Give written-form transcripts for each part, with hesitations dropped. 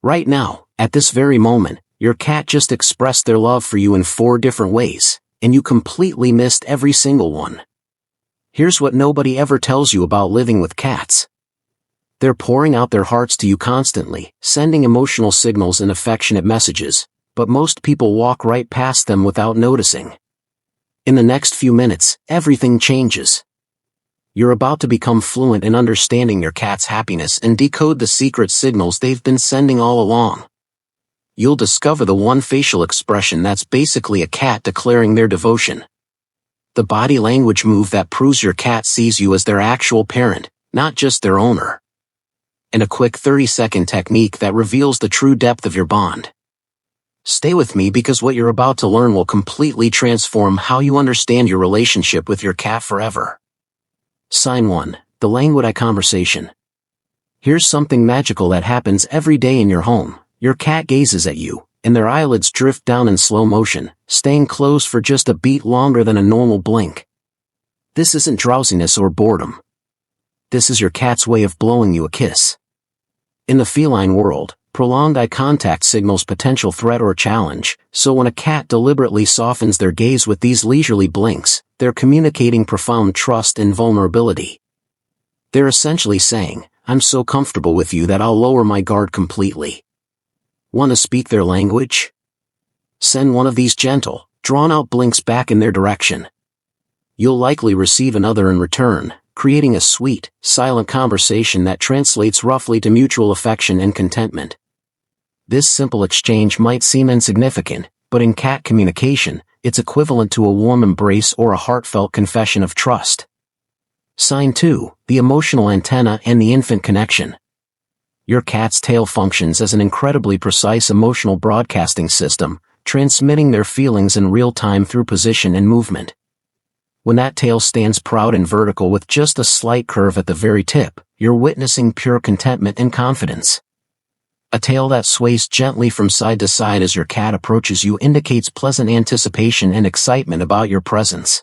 Right now, at this very moment, your cat just expressed their love for you in 4 different ways, and you completely missed every single one. Here's what nobody ever tells you about living with cats. They're pouring out their hearts to you constantly, sending emotional signals and affectionate messages, but most people walk right past them without noticing. In the next few minutes, everything changes. You're about to become fluent in understanding your cat's happiness and decode the secret signals they've been sending all along. You'll discover the one facial expression that's basically a cat declaring their devotion. The body language move that proves your cat sees you as their actual parent, not just their owner. And a quick 30-second technique that reveals the true depth of your bond. Stay with me because what you're about to learn will completely transform how you understand your relationship with your cat forever. Sign 1. The Languid Conversation. Here's something magical that happens every day in your home. Your cat gazes at you, and their eyelids drift down in slow motion, staying closed for just a beat longer than a normal blink. This isn't drowsiness or boredom. This is your cat's way of blowing you a kiss. In the feline world, prolonged eye contact signals potential threat or challenge, so when a cat deliberately softens their gaze with these leisurely blinks, they're communicating profound trust and vulnerability. They're essentially saying, "I'm so comfortable with you that I'll lower my guard completely." Want to speak their language? Send one of these gentle, drawn-out blinks back in their direction. You'll likely receive another in return, creating a sweet, silent conversation that translates roughly to mutual affection and contentment. This simple exchange might seem insignificant, but in cat communication, it's equivalent to a warm embrace or a heartfelt confession of trust. Sign 2. The Emotional Antenna and the Infant Connection. Your cat's tail functions as an incredibly precise emotional broadcasting system, transmitting their feelings in real time through position and movement. When that tail stands proud and vertical with just a slight curve at the very tip, you're witnessing pure contentment and confidence. A tail that sways gently from side to side as your cat approaches you indicates pleasant anticipation and excitement about your presence.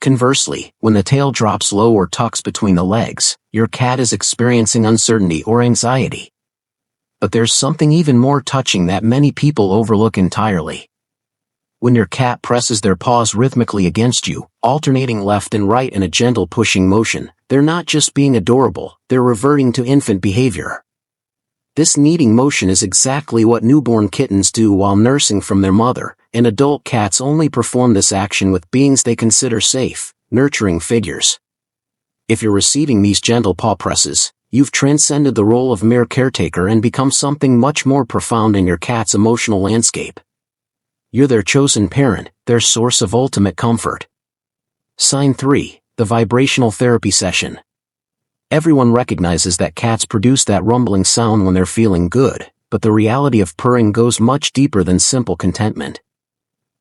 Conversely, when the tail drops low or tucks between the legs, your cat is experiencing uncertainty or anxiety. But there's something even more touching that many people overlook entirely. When your cat presses their paws rhythmically against you, alternating left and right in a gentle pushing motion, they're not just being adorable, they're reverting to infant behavior. This kneading motion is exactly what newborn kittens do while nursing from their mother, and adult cats only perform this action with beings they consider safe, nurturing figures. If you're receiving these gentle paw presses, you've transcended the role of mere caretaker and become something much more profound in your cat's emotional landscape. You're their chosen parent, their source of ultimate comfort. Sign 3. The Vibrational Therapy Session. Everyone recognizes that cats produce that rumbling sound when they're feeling good, but the reality of purring goes much deeper than simple contentment.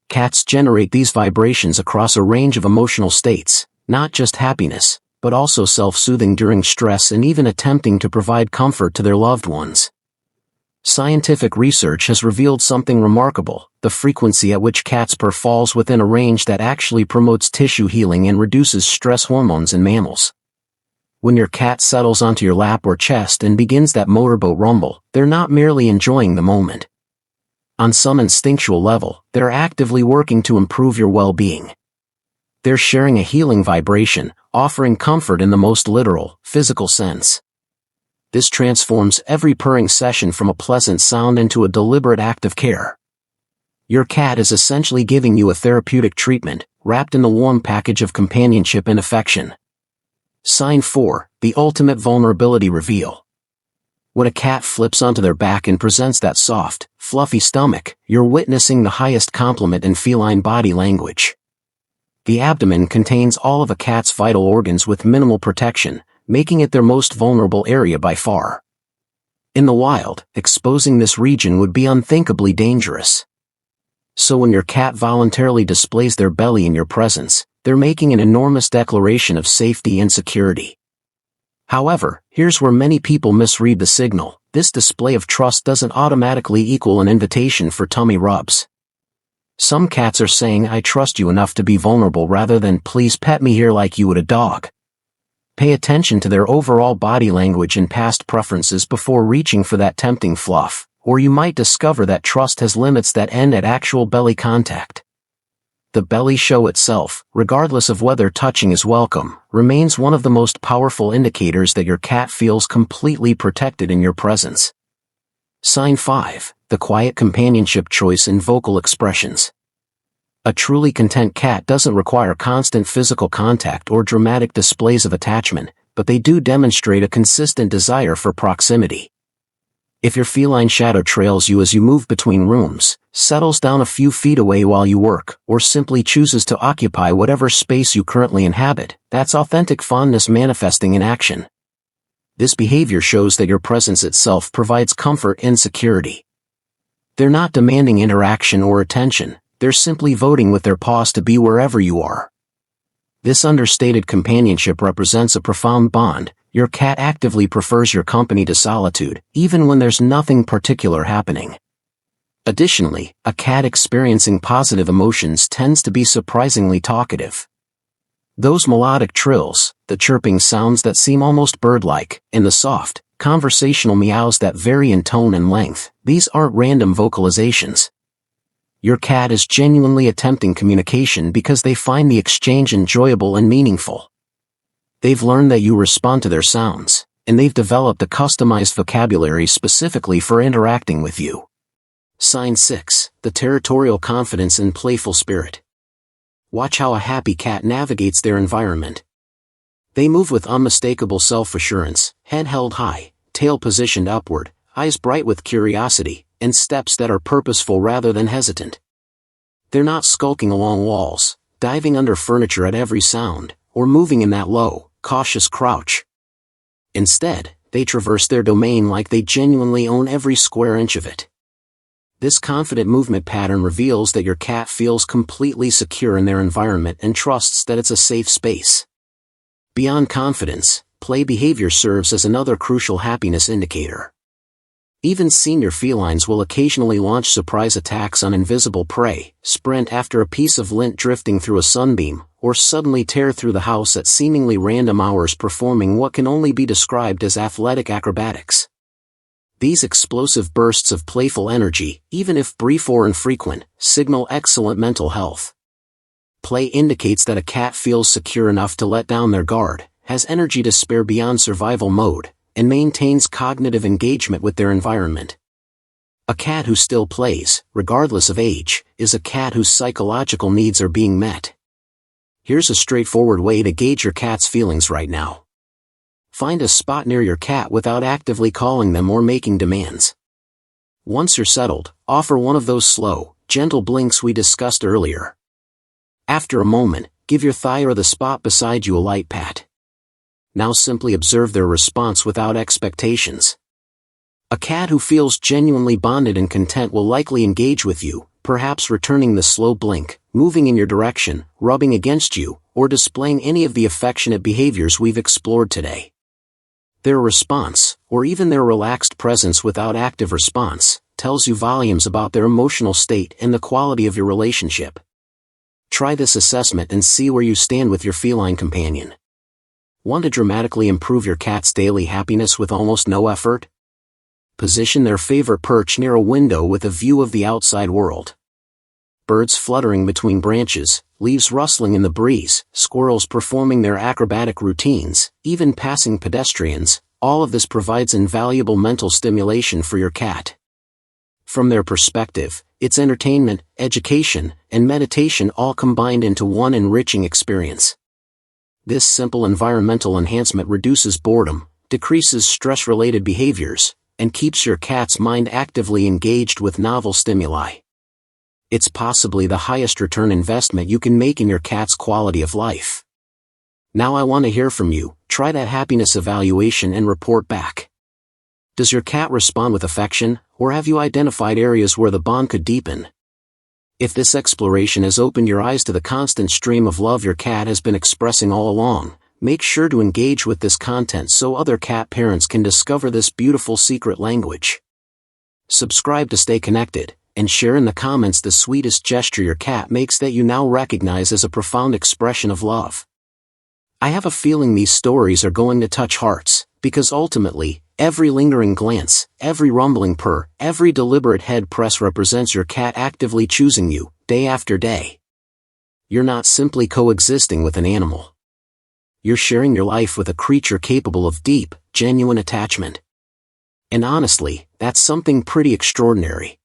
Cats generate these vibrations across a range of emotional states, not just happiness, but also self-soothing during stress and even attempting to provide comfort to their loved ones. Scientific research has revealed something remarkable: the frequency at which cats purr falls within a range that actually promotes tissue healing and reduces stress hormones in mammals. When your cat settles onto your lap or chest and begins that motorboat rumble, they're not merely enjoying the moment. On some instinctual level, they're actively working to improve your well-being. They're sharing a healing vibration, offering comfort in the most literal, physical sense. This transforms every purring session from a pleasant sound into a deliberate act of care. Your cat is essentially giving you a therapeutic treatment, wrapped in the warm package of companionship and affection. Sign 4. The Ultimate Vulnerability Reveal. When a cat flips onto their back and presents that soft, fluffy stomach, you're witnessing the highest compliment in feline body language. The abdomen contains all of a cat's vital organs with minimal protection, making it their most vulnerable area by far. In the wild, exposing this region would be unthinkably dangerous. So when your cat voluntarily displays their belly in your presence, they're making an enormous declaration of safety and security. However, here's where many people misread the signal: this display of trust doesn't automatically equal an invitation for tummy rubs. Some cats are saying, "I trust you enough to be vulnerable," rather than "please pet me here like you would a dog." Pay attention to their overall body language and past preferences before reaching for that tempting fluff, or you might discover that trust has limits that end at actual belly contact. The belly show itself, regardless of whether touching is welcome, remains one of the most powerful indicators that your cat feels completely protected in your presence. Sign 5. The quiet companionship choice in vocal expressions. A truly content cat doesn't require constant physical contact or dramatic displays of attachment, but they do demonstrate a consistent desire for proximity. If your feline shadow trails you as you move between rooms, settles down a few feet away while you work, or simply chooses to occupy whatever space you currently inhabit, that's authentic fondness manifesting in action. This behavior shows that your presence itself provides comfort and security. They're not demanding interaction or attention, they're simply voting with their paws to be wherever you are. This understated companionship represents a profound bond. Your cat actively prefers your company to solitude, even when there's nothing particular happening. Additionally, a cat experiencing positive emotions tends to be surprisingly talkative. Those melodic trills, the chirping sounds that seem almost bird-like, and the soft, conversational meows that vary in tone and length, these aren't random vocalizations. Your cat is genuinely attempting communication because they find the exchange enjoyable and meaningful. They've learned that you respond to their sounds, and they've developed a customized vocabulary specifically for interacting with you. Sign 6. The territorial confidence and playful spirit. Watch how a happy cat navigates their environment. They move with unmistakable self-assurance, head held high, tail positioned upward, eyes bright with curiosity, and steps that are purposeful rather than hesitant. They're not skulking along walls, diving under furniture at every sound, or moving in that low, cautious crouch. Instead, they traverse their domain like they genuinely own every square inch of it. This confident movement pattern reveals that your cat feels completely secure in their environment and trusts that it's a safe space. Beyond confidence, play behavior serves as another crucial happiness indicator. Even senior felines will occasionally launch surprise attacks on invisible prey, sprint after a piece of lint drifting through a sunbeam, or suddenly tear through the house at seemingly random hours performing what can only be described as athletic acrobatics. These explosive bursts of playful energy, even if brief or infrequent, signal excellent mental health. Play indicates that a cat feels secure enough to let down their guard, has energy to spare beyond survival mode, and maintains cognitive engagement with their environment. A cat who still plays, regardless of age, is a cat whose psychological needs are being met. Here's a straightforward way to gauge your cat's feelings right now. Find a spot near your cat without actively calling them or making demands. Once you're settled, offer one of those slow, gentle blinks we discussed earlier. After a moment, give your thigh or the spot beside you a light pat. Now simply observe their response without expectations. A cat who feels genuinely bonded and content will likely engage with you, perhaps returning the slow blink, moving in your direction, rubbing against you, or displaying any of the affectionate behaviors we've explored today. Their response, or even their relaxed presence without active response, tells you volumes about their emotional state and the quality of your relationship. Try this assessment and see where you stand with your feline companion. Want to dramatically improve your cat's daily happiness with almost no effort? Position their favorite perch near a window with a view of the outside world. Birds fluttering between branches, leaves rustling in the breeze, squirrels performing their acrobatic routines, even passing pedestrians, all of this provides invaluable mental stimulation for your cat. From their perspective, it's entertainment, education, and meditation all combined into one enriching experience. This simple environmental enhancement reduces boredom, decreases stress-related behaviors, and keeps your cat's mind actively engaged with novel stimuli. It's possibly the highest return investment you can make in your cat's quality of life. Now I want to hear from you. Try that happiness evaluation and report back. Does your cat respond with affection, or have you identified areas where the bond could deepen? If this exploration has opened your eyes to the constant stream of love your cat has been expressing all along, make sure to engage with this content so other cat parents can discover this beautiful secret language. Subscribe to stay connected, and share in the comments the sweetest gesture your cat makes that you now recognize as a profound expression of love. I have a feeling these stories are going to touch hearts, because ultimately, every lingering glance, every rumbling purr, every deliberate head press represents your cat actively choosing you, day after day. You're not simply coexisting with an animal. You're sharing your life with a creature capable of deep, genuine attachment. And honestly, that's something pretty extraordinary.